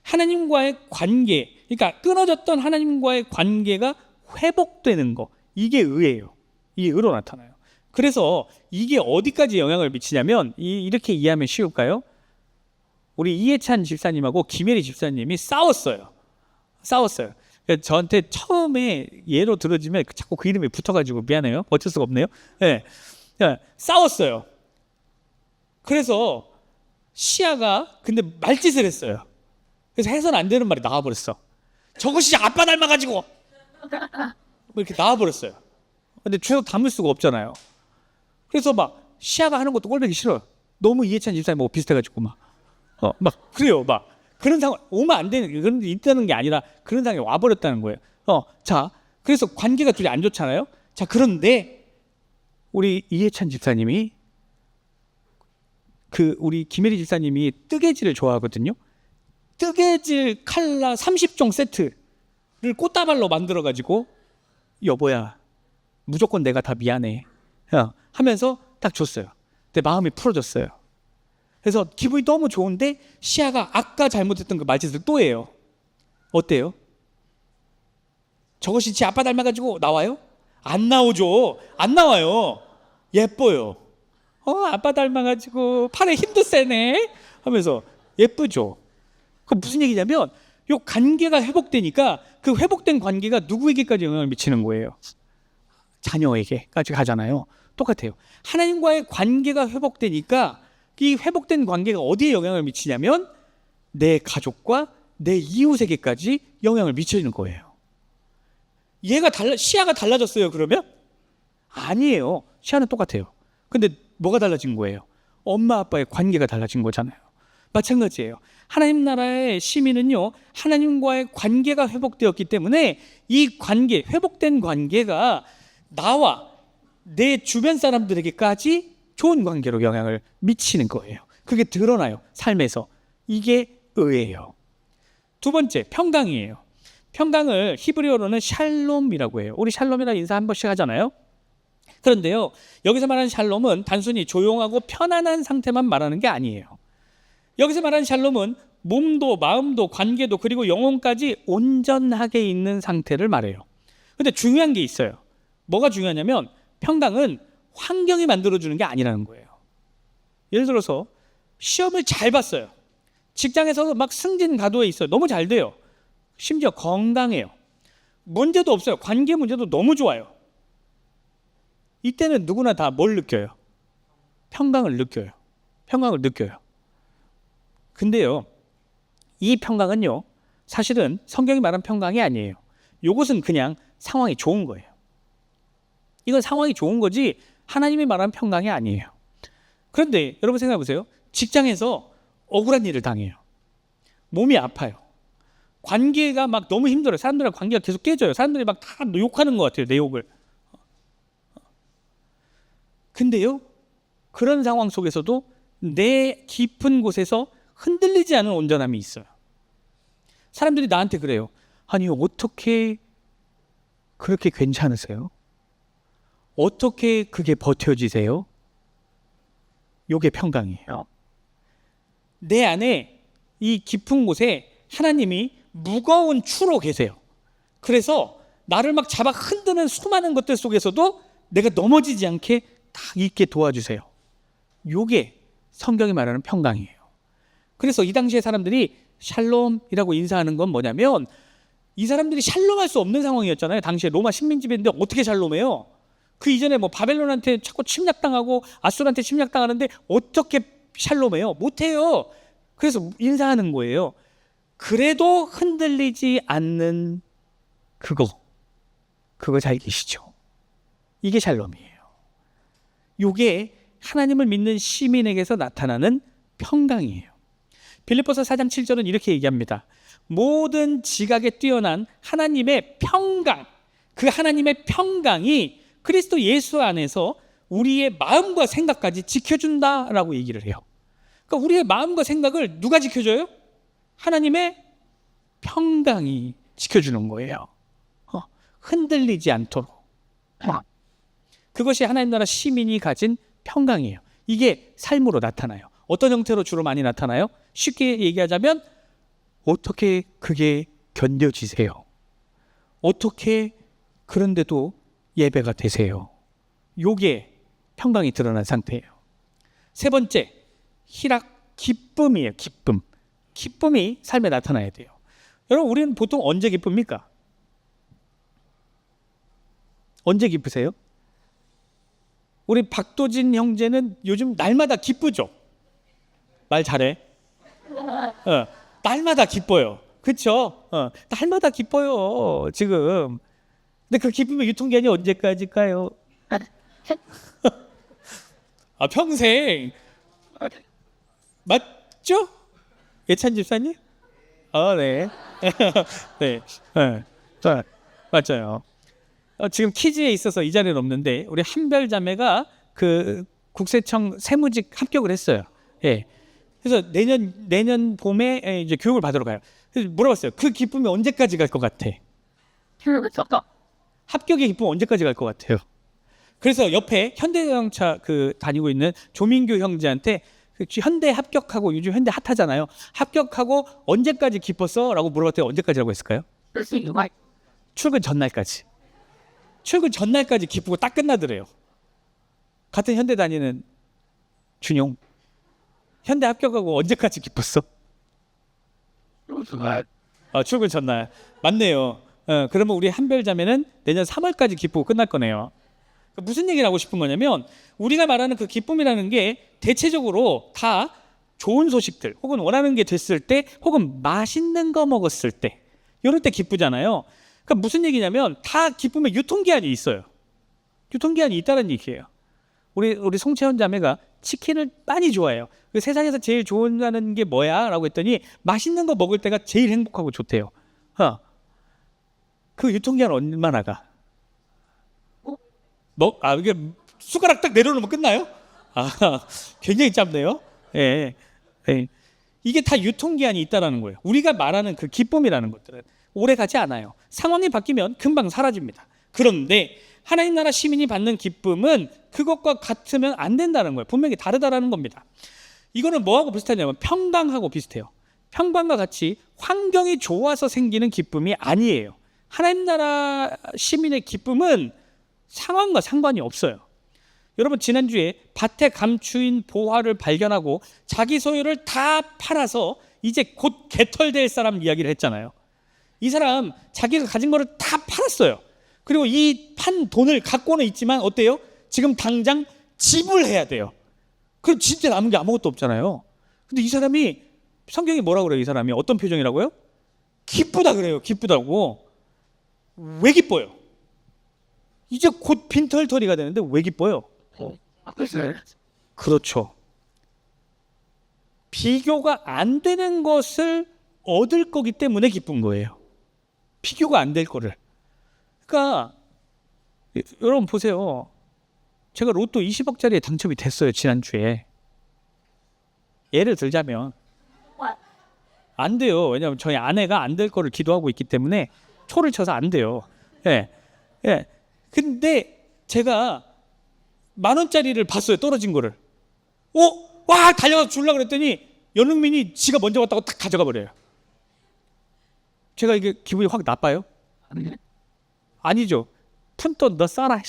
하나님과의 관계, 그러니까 끊어졌던 하나님과의 관계가 회복되는 거, 이게 의예요. 이게 의로 나타나요. 그래서 이게 어디까지 영향을 미치냐면, 이렇게 이해하면 쉬울까요? 우리 이해찬 집사님하고 김혜리 집사님이 싸웠어요. 저한테 처음에 예로 들어주면 자꾸 그 이름이 붙어가지고 미안해요. 어쩔 수가 없네요. 네. 싸웠어요. 그래서 시아가 근데 말짓을 했어요. 그래서 해서는 안 되는 말이 나와버렸어. 저것이 아빠 닮아가지고 뭐 이렇게 나와버렸어요. 근데 죄도 담을 수가 없잖아요. 그래서 막 시아가 하는 것도 꼴보기 싫어요. 너무 이해찬 집사님하고 비슷해가지고 막 그래요. 막 그런 상황 오면 안 되는, 그런 게 있다는 게 아니라 그런 상황에 와버렸다는 거예요. 자, 그래서 관계가 둘이 안 좋잖아요. 자, 그런데 우리 이해찬 집사님이 우리 김혜리 집사님이 뜨개질을 좋아하거든요. 뜨개질 칼라 30종 세트를 꽃다발로 만들어가지고, 여보야 무조건 내가 다 미안해 하면서 딱 줬어요. 내 마음이 풀어졌어요. 그래서 기분이 너무 좋은데 시아가 아까 잘못했던 그 말짓을 또 해요. 어때요? 저것이 지 아빠 닮아가지고 나와요? 안 나오죠. 안 나와요. 예뻐요. 아빠 닮아가지고 팔에 힘도 세네 하면서 예쁘죠. 그 무슨 얘기냐면, 요 관계가 회복되니까 그 회복된 관계가 누구에게까지 영향을 미치는 거예요? 자녀에게까지 가잖아요. 똑같아요. 하나님과의 관계가 회복되니까 이 회복된 관계가 어디에 영향을 미치냐면 내 가족과 내 이웃에게까지 영향을 미치는 거예요. 시야가 달라졌어요, 그러면? 아니에요. 시야는 똑같아요. 근데 뭐가 달라진 거예요? 엄마 아빠의 관계가 달라진 거잖아요. 마찬가지예요. 하나님 나라의 시민은요, 하나님과의 관계가 회복되었기 때문에 이 관계, 회복된 관계가 나와 내 주변 사람들에게까지 좋은 관계로 영향을 미치는 거예요. 그게 드러나요, 삶에서. 이게 의예요. 두 번째, 평강이에요. 평강을 히브리어로는 샬롬이라고 해요. 우리 샬롬이라는 인사 한 번씩 하잖아요. 그런데요, 여기서 말하는 샬롬은 단순히 조용하고 편안한 상태만 말하는 게 아니에요. 여기서 말하는 샬롬은 몸도 마음도 관계도 그리고 영혼까지 온전하게 있는 상태를 말해요. 근데 중요한 게 있어요. 뭐가 중요하냐면 평강은 환경이 만들어주는 게 아니라는 거예요. 예를 들어서 시험을 잘 봤어요. 직장에서 막 승진가도에 있어요. 너무 잘 돼요. 심지어 건강해요. 문제도 없어요. 관계 문제도 너무 좋아요. 이때는 누구나 다 뭘 느껴요? 평강을 느껴요. 평강을 느껴요. 근데요, 이 평강은요, 사실은 성경이 말한 평강이 아니에요. 이것은 그냥 상황이 좋은 거예요. 이건 상황이 좋은 거지 하나님이 말하는 평강이 아니에요. 그런데 여러분 생각해 보세요. 직장에서 억울한 일을 당해요. 몸이 아파요. 관계가 막 너무 힘들어요. 사람들과 관계가 계속 깨져요. 사람들이 막 다 욕하는 것 같아요, 내 욕을. 근데요, 그런 상황 속에서도 내 깊은 곳에서 흔들리지 않은 온전함이 있어요. 사람들이 나한테 그래요. 아니, 어떻게 그렇게 괜찮으세요? 어떻게 그게 버텨지세요? 요게 평강이에요. 내 안에 이 깊은 곳에 하나님이 무거운 추로 계세요. 그래서 나를 막 잡아 흔드는 수많은 것들 속에서도 내가 넘어지지 않게 딱 있게 도와주세요. 요게 성경이 말하는 평강이에요. 그래서 이 당시에 사람들이 샬롬이라고 인사하는 건 뭐냐면, 이 사람들이 샬롬할 수 없는 상황이었잖아요. 당시에 로마 식민지배인데 어떻게 샬롬해요? 그 이전에 뭐 바벨론한테 자꾸 침략당하고 아수르한테 침략당하는데 어떻게 샬롬해요? 못해요. 그래서 인사하는 거예요. 그래도 흔들리지 않는 그거 잘 계시죠? 이게 샬롬이에요. 이게 하나님을 믿는 시민에게서 나타나는 평강이에요. 빌립보서 4장 7절은 이렇게 얘기합니다. 모든 지각에 뛰어난 하나님의 평강, 그 하나님의 평강이 그리스도 예수 안에서 우리의 마음과 생각까지 지켜준다라고 얘기를 해요. 그러니까 우리의 마음과 생각을 누가 지켜줘요? 하나님의 평강이 지켜주는 거예요. 흔들리지 않도록. 그것이 하나님 나라 시민이 가진 평강이에요. 이게 삶으로 나타나요. 어떤 형태로 주로 많이 나타나요? 쉽게 얘기하자면 어떻게 그게 견뎌지세요? 어떻게 그런데도 예배가 되세요? 요게 평강이 드러난 상태예요. 세 번째, 희락, 기쁨이에요. 기쁨. 기쁨이 삶에 나타나야 돼요. 여러분, 우리는 보통 언제 기쁩니까? 언제 기쁘세요? 우리 박도진 형제는 요즘 날마다 기쁘죠? 말 잘해. 날마다 기뻐요. 그렇죠? 날마다 기뻐요. 지금. 근데 그 기쁨의 유통기한이 언제까지일까요? 평생. 맞죠? 예찬 집사님? 네. 네. 맞아요. 지금 퀴즈에 있어서 이 자리는 없는데 우리 한별 자매가 그 국세청 세무직 합격을 했어요. 예. 그래서 내년 봄에 이제 교육을 받으러 가요. 그래서 물어봤어요. 그 기쁨이 언제까지 갈 것 같아? 합격의 기쁨 언제까지 갈 것 같아요? 그래서 옆에 현대자동차 다니고 있는 조민규 형제한테 현대 합격하고, 요즘 현대 핫하잖아요. 합격하고 언제까지 기뻤어? 라고 물어봤더니 언제까지라고 했을까요? 출근 전날까지. 출근 전날까지 기쁘고 딱 끝나더래요. 같은 현대 다니는 준용, 현대 합격하고 언제까지 기뻤어? 출근 전날. 맞네요. 그러면 우리 한별 자매는 내년 3월까지 기쁘고 끝날 거네요. 무슨 얘기를 하고 싶은 거냐면, 우리가 말하는 그 기쁨이라는 게 대체적으로 다 좋은 소식들, 혹은 원하는 게 됐을 때, 혹은 맛있는 거 먹었을 때, 이럴 때 기쁘잖아요. 그러니까 무슨 얘기냐면 다 기쁨의 유통기한이 있어요. 유통기한이 있다는 얘기예요. 우리 송채원 자매가 치킨을 많이 좋아해요. 그 세상에서 제일 좋아하는 게 뭐야? 라고 했더니 맛있는 거 먹을 때가 제일 행복하고 좋대요. 그 유통기한 얼마나 가? 이게 숟가락 딱 내려놓으면 끝나요? 굉장히 짧네요. 예. 예. 이게 다 유통기한이 있다라는 거예요. 우리가 말하는 그 기쁨이라는 것들은 오래 가지 않아요. 상황이 바뀌면 금방 사라집니다. 그런데 하나님 나라 시민이 받는 기쁨은 그것과 같으면 안 된다는 거예요. 분명히 다르다라는 겁니다. 이거는 뭐하고 비슷하냐면 평강하고 비슷해요. 평강과 같이 환경이 좋아서 생기는 기쁨이 아니에요. 하나님 나라 시민의 기쁨은 상황과 상관이 없어요. 여러분, 지난주에 밭에 감추인 보화를 발견하고 자기 소유를 다 팔아서 이제 곧 개털될 사람 이야기를 했잖아요. 이 사람 자기가 가진 거를 다 팔았어요. 그리고 이 판 돈을 갖고는 있지만 어때요? 지금 당장 지불해야 돼요. 그럼 진짜 남은 게 아무것도 없잖아요. 근데 이 사람이, 성경이 뭐라고 그래요? 이 사람이 어떤 표정이라고요? 기쁘다 그래요. 기쁘다고. 왜 기뻐요? 이제 곧 빈털터리가 되는데 왜 기뻐요? 그렇죠. 비교가 안 되는 것을 얻을 거기 때문에 기쁜 거예요. 비교가 안 될 거를. 그러니까 여러분 보세요. 제가 로또 20억짜리에 당첨이 됐어요. 지난주에. 예를 들자면 안 돼요. 왜냐하면 저희 아내가 안 될 거를 기도하고 있기 때문에 초를 쳐서 안 돼요. 예. 예. 근데 제가 10,000원짜리를 봤어요. 떨어진 거를. 와, 달려가서 주려고 그랬더니 연흥민이 지가 먼저 왔다고 딱 가져가 버려요. 제가 이게 기분이 확 나빠요? 아니죠. 푼돈 너 싸라.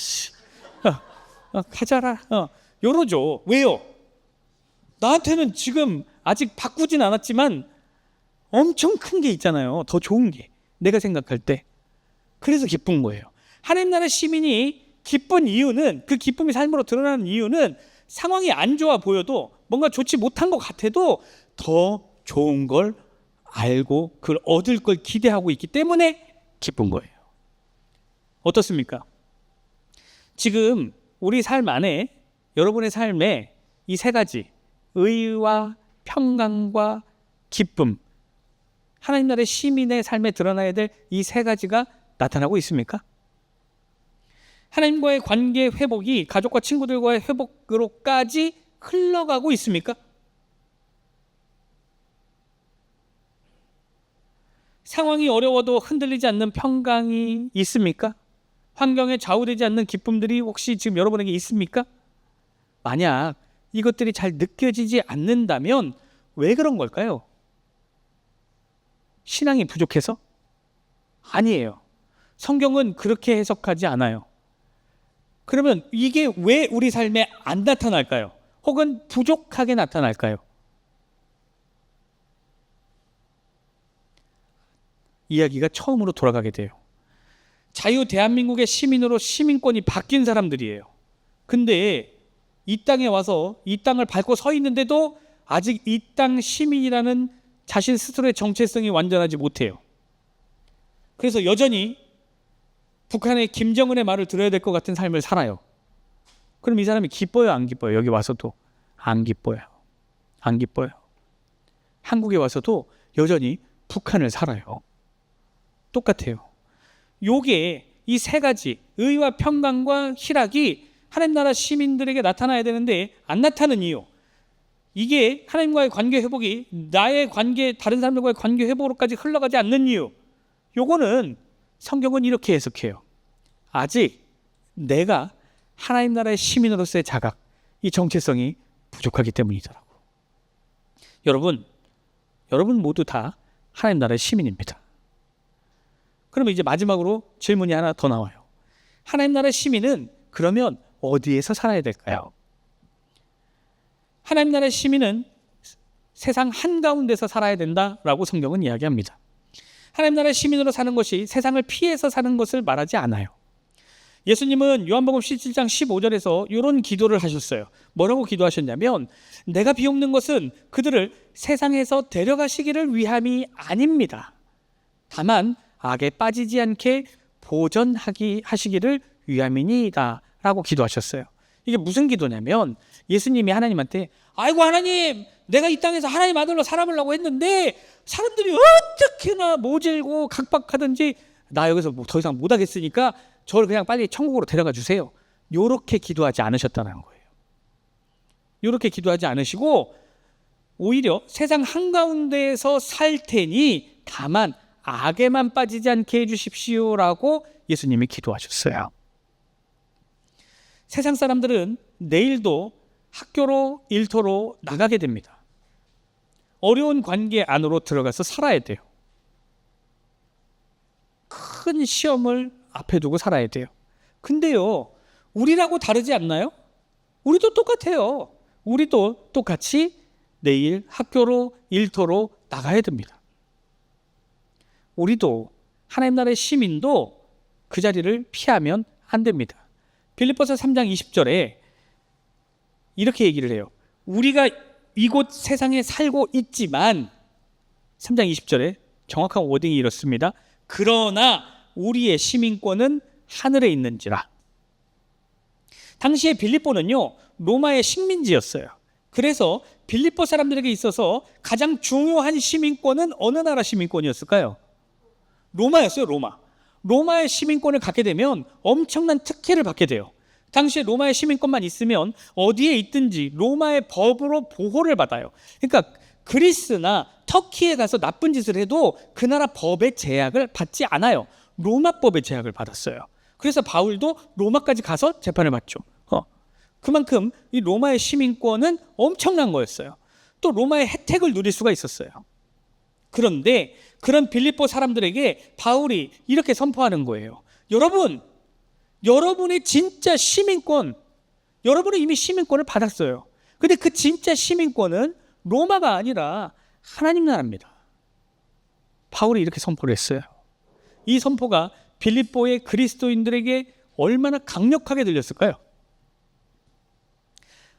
가져라. 요러죠. 왜요? 나한테는 지금 아직 바꾸진 않았지만 엄청 큰 게 있잖아요. 더 좋은 게. 내가 생각할 때. 그래서 기쁜 거예요. 하나님 나라 시민이 기쁜 이유는, 그 기쁨이 삶으로 드러나는 이유는 상황이 안 좋아 보여도, 뭔가 좋지 못한 것 같아도 더 좋은 걸 알고 그걸 얻을 걸 기대하고 있기 때문에 기쁜 거예요. 어떻습니까? 지금 우리 삶 안에, 여러분의 삶에 이 세 가지, 의와 평강과 기쁨, 하나님 나라의 시민의 삶에 드러나야 될 이 세 가지가 나타나고 있습니까? 하나님과의 관계 회복이 가족과 친구들과의 회복으로까지 흘러가고 있습니까? 상황이 어려워도 흔들리지 않는 평강이 있습니까? 환경에 좌우되지 않는 기쁨들이 혹시 지금 여러분에게 있습니까? 만약 이것들이 잘 느껴지지 않는다면 왜 그런 걸까요? 신앙이 부족해서? 아니에요. 성경은 그렇게 해석하지 않아요. 그러면 이게 왜 우리 삶에 안 나타날까요? 혹은 부족하게 나타날까요? 이야기가 처음으로 돌아가게 돼요. 자유 대한민국의 시민으로 시민권이 바뀐 사람들이에요. 근데 이 땅에 와서 이 땅을 밟고 서 있는데도 아직 이 땅 시민이라는 자신 스스로의 정체성이 완전하지 못해요. 그래서 여전히 북한의 김정은의 말을 들어야 될 것 같은 삶을 살아요. 그럼 이 사람이 기뻐요, 안 기뻐요? 여기 와서도 안 기뻐요. 안 기뻐요. 한국에 와서도 여전히 북한을 살아요. 똑같아요. 요게 이 세 가지, 의와 평강과 희락이 하나님 나라 시민들에게 나타나야 되는데 안 나타나는 이유, 이게 하나님과의 관계 회복이 나의 관계, 다른 사람들과의 관계 회복으로까지 흘러가지 않는 이유, 요거는 성경은 이렇게 해석해요. 아직 내가 하나님 나라의 시민으로서의 자각, 이 정체성이 부족하기 때문이더라고. 여러분 모두 다 하나님 나라의 시민입니다. 그러면 이제 마지막으로 질문이 하나 더 나와요. 하나님 나라의 시민은 그러면 어디에서 살아야 될까요? 하나님 나라의 시민은 세상 한가운데서 살아야 된다라고 성경은 이야기합니다. 하나님 나라의 시민으로 사는 것이 세상을 피해서 사는 것을 말하지 않아요. 예수님은 요한복음 17장 15절에서 이런 기도를 하셨어요. 뭐라고 기도하셨냐면, 내가 비옵는 것은 그들을 세상에서 데려가시기를 위함이 아닙니다. 다만 악에 빠지지 않게 보전하시기를 위함이니이다 라고 기도하셨어요. 이게 무슨 기도냐면 예수님이 하나님한테 아이고 하나님 내가 이 땅에서 하나님 아들로 살아보려고 했는데 사람들이 어떻게나 모질고 각박하든지 나 여기서 더 이상 못하겠으니까 저를 그냥 빨리 천국으로 데려가 주세요. 요렇게 기도하지 않으셨다는 거예요. 요렇게 기도하지 않으시고 오히려 세상 한가운데에서 살 테니 다만 악에만 빠지지 않게 해주십시오라고 예수님이 기도하셨어요. 세상 사람들은 내일도 학교로 일터로 나가게 됩니다. 어려운 관계 안으로 들어가서 살아야 돼요. 큰 시험을 앞에 두고 살아야 돼요. 근데요, 우리라고 다르지 않나요? 우리도 똑같아요. 우리도 똑같이 내일 학교로 일터로 나가야 됩니다. 우리도 하나님 나라의 시민도 그 자리를 피하면 안 됩니다. 빌립보서 3장 20절에 이렇게 얘기를 해요. 우리가 이곳 세상에 살고 있지만 3장 20절에 정확한 워딩이 이렇습니다. 그러나 우리의 시민권은 하늘에 있는지라. 당시에 빌립보는요 로마의 식민지였어요. 그래서 빌립보 사람들에게 있어서 가장 중요한 시민권은 어느 나라 시민권이었을까요? 로마였어요. 로마의 시민권을 갖게 되면 엄청난 특혜를 받게 돼요. 당시에 로마의 시민권만 있으면 어디에 있든지 로마의 법으로 보호를 받아요. 그러니까 그리스나 터키에 가서 나쁜 짓을 해도 그 나라 법의 제약을 받지 않아요. 로마 법의 제약을 받았어요. 그래서 바울도 로마까지 가서 재판을 받죠. 그만큼 이 로마의 시민권은 엄청난 거였어요. 또 로마의 혜택을 누릴 수가 있었어요. 그런데 그런 빌립보 사람들에게 바울이 이렇게 선포하는 거예요. 여러분의 진짜 시민권, 여러분은 이미 시민권을 받았어요. 근데 그 진짜 시민권은 로마가 아니라 하나님 나라입니다. 바울이 이렇게 선포를 했어요. 이 선포가 빌립보의 그리스도인들에게 얼마나 강력하게 들렸을까요?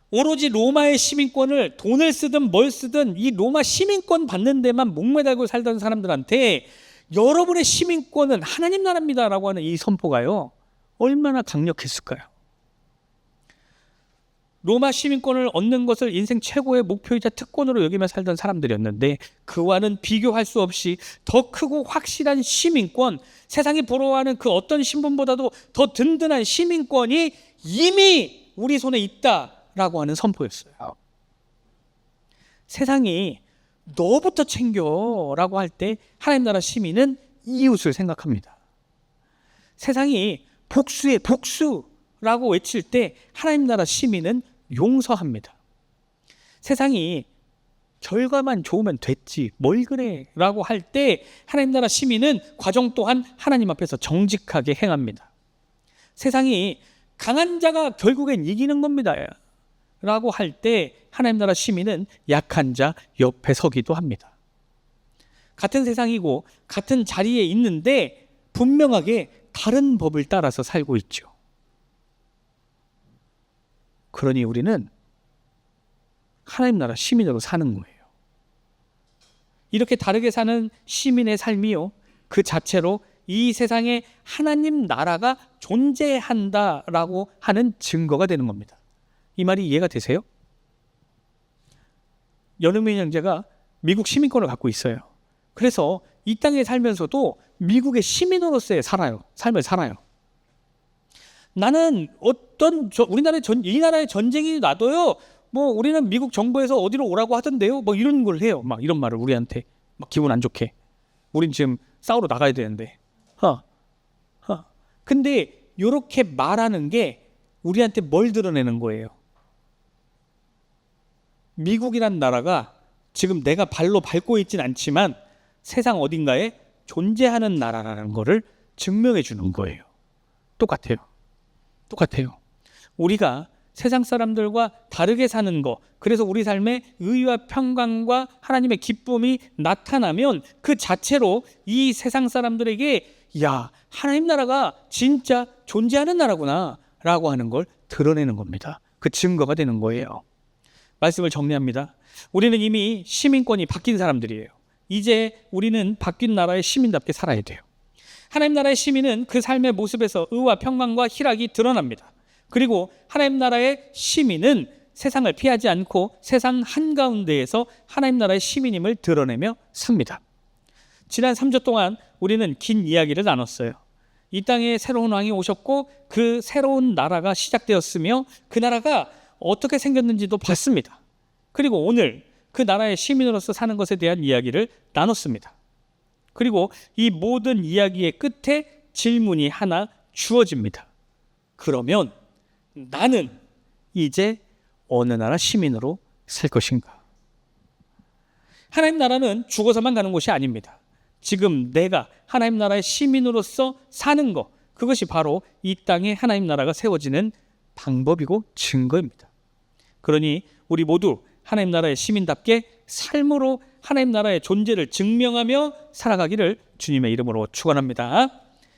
오로지 로마의 시민권을 돈을 쓰든 뭘 쓰든 이 로마 시민권 받는 데만 목매달고 살던 사람들한테 여러분의 시민권은 하나님 나라입니다 라고 하는 이 선포가요 얼마나 강력했을까요? 로마 시민권을 얻는 것을 인생 최고의 목표이자 특권으로 여기며 살던 사람들이었는데 그와는 비교할 수 없이 더 크고 확실한 시민권, 세상이 부러워하는 그 어떤 신분보다도 더 든든한 시민권이 이미 우리 손에 있다라고 하는 선포였어요. 세상이 너부터 챙겨라고 할 때 하나님 나라 시민은 이웃을 생각합니다. 세상이 복수해 복수라고 외칠 때 하나님 나라 시민은 용서합니다. 세상이 결과만 좋으면 됐지 뭘 그래 라고 할 때 하나님 나라 시민은 과정 또한 하나님 앞에서 정직하게 행합니다. 세상이 강한 자가 결국엔 이기는 겁니다 라고 할 때 하나님 나라 시민은 약한 자 옆에 서기도 합니다. 같은 세상이고 같은 자리에 있는데 분명하게 다른 법을 따라서 살고 있죠. 그러니 우리는 하나님 나라 시민으로 사는 거예요. 이렇게 다르게 사는 시민의 삶이요 그 자체로 이 세상에 하나님 나라가 존재한다라고 하는 증거가 되는 겁니다. 이 말이 이해가 되세요? 연흥민 형제가 미국 시민권을 갖고 있어요. 그래서 이 땅에 살면서도 미국의 시민으로서의 삶을 살아요. 나는 이 나라의 전쟁이 나도요. 뭐 우리는 미국 정부에서 어디로 오라고 하던데요. 뭐 이런 걸 해요. 막 이런 말을 우리한테 막 기분 안 좋게. 우린 지금 싸우러 나가야 되는데. 근데 이렇게 말하는 게 우리한테 뭘 드러내는 거예요? 미국이란 나라가 지금 내가 발로 밟고 있진 않지만 세상 어딘가에 존재하는 나라라는 거를 증명해 주는 거예요. 똑같아요. 우리가 세상 사람들과 다르게 사는 거, 그래서 우리 삶에 의와 평강과 하나님의 기쁨이 나타나면 그 자체로 이 세상 사람들에게 야, 하나님 나라가 진짜 존재하는 나라구나 라고 하는 걸 드러내는 겁니다. 그 증거가 되는 거예요. 말씀을 정리합니다. 우리는 이미 시민권이 바뀐 사람들이에요. 이제 우리는 바뀐 나라의 시민답게 살아야 돼요. 하나님 나라의 시민은 그 삶의 모습에서 의와 평강과 희락이 드러납니다. 그리고 하나님 나라의 시민은 세상을 피하지 않고 세상 한가운데에서 하나님 나라의 시민임을 드러내며 삽니다. 지난 3주 동안 우리는 긴 이야기를 나눴어요. 이 땅에 새로운 왕이 오셨고 그 새로운 나라가 시작되었으며 그 나라가 어떻게 생겼는지도 봤습니다. 그리고 오늘 그 나라의 시민으로서 사는 것에 대한 이야기를 나눴습니다. 그리고 이 모든 이야기의 끝에 질문이 하나 주어집니다. 그러면 나는 이제 어느 나라 시민으로 살 것인가? 하나님 나라는 죽어서만 가는 곳이 아닙니다. 지금 내가 하나님 나라의 시민으로서 사는 것, 그것이 바로 이 땅에 하나님 나라가 세워지는 방법이고 증거입니다. 그러니 우리 모두 하나님 나라의 시민답게 삶으로 하나님 나라의 존재를 증명하며 살아가기를 주님의 이름으로 축원합니다.